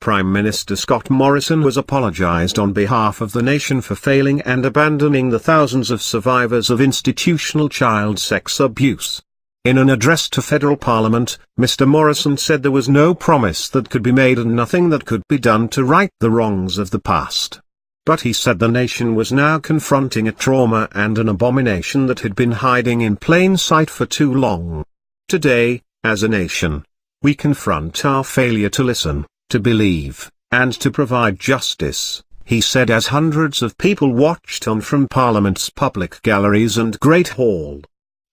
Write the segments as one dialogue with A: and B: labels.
A: Prime Minister Scott Morrison has apologised on behalf of the nation for failing and abandoning the thousands of survivors of institutional child sex abuse. In an address to federal parliament, Mr. Morrison said there was no promise that could be made and nothing that could be done to right the wrongs of the past. But he said the nation was now confronting a trauma and an abomination that had been hiding in plain sight for too long. Today, as a nation, we confront our failure to listen, to believe, and to provide justice, he said as hundreds of people watched on from Parliament's public galleries and Great Hall.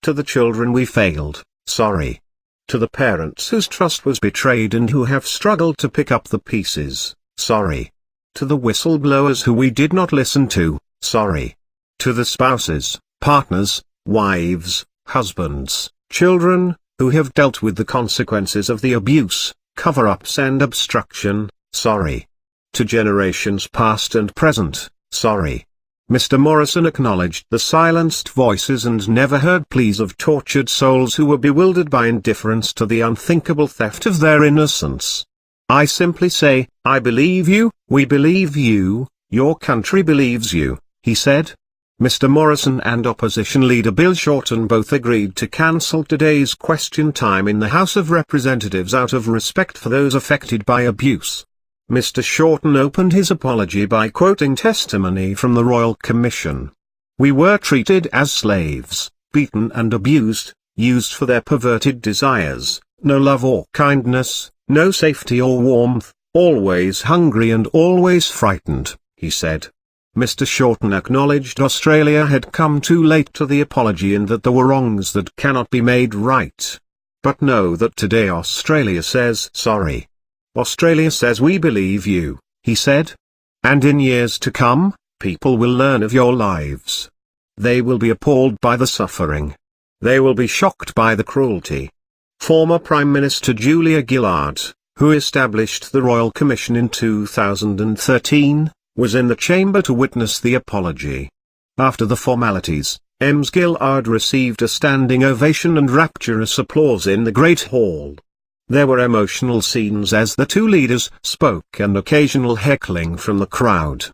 A: To the children we failed, sorry. To the parents whose trust was betrayed and who have struggled to pick up the pieces, sorry. To the whistleblowers who we did not listen to, sorry. To the spouses, partners, wives, husbands, children, who have dealt with the consequences of the abuse, cover-ups and obstruction, sorry. To generations past and present, sorry. Mr. Morrison acknowledged the silenced voices and never heard pleas of tortured souls who were bewildered by indifference to the unthinkable theft of their innocence. I simply say, I believe you, we believe you, your country believes you, he said. Mr. Morrison and opposition leader Bill Shorten both agreed to cancel today's question time in the House of Representatives out of respect for those affected by abuse. Mr. Shorten opened his apology by quoting testimony from the Royal Commission. We were treated as slaves, beaten and abused, used for their perverted desires, no love or kindness, no safety or warmth, always hungry and always frightened, he said. Mr. Shorten acknowledged Australia had come too late to the apology and that there were wrongs that cannot be made right. But know that today Australia says sorry. Australia says we believe you, he said. And in years to come, people will learn of your lives. They will be appalled by the suffering. They will be shocked by the cruelty. Former Prime Minister Julia Gillard, who established the Royal Commission in 2013, was in the chamber to witness the apology. After the formalities, Ms. Gillard received a standing ovation and rapturous applause in the Great Hall. There were emotional scenes as the two leaders spoke and occasional heckling from the crowd.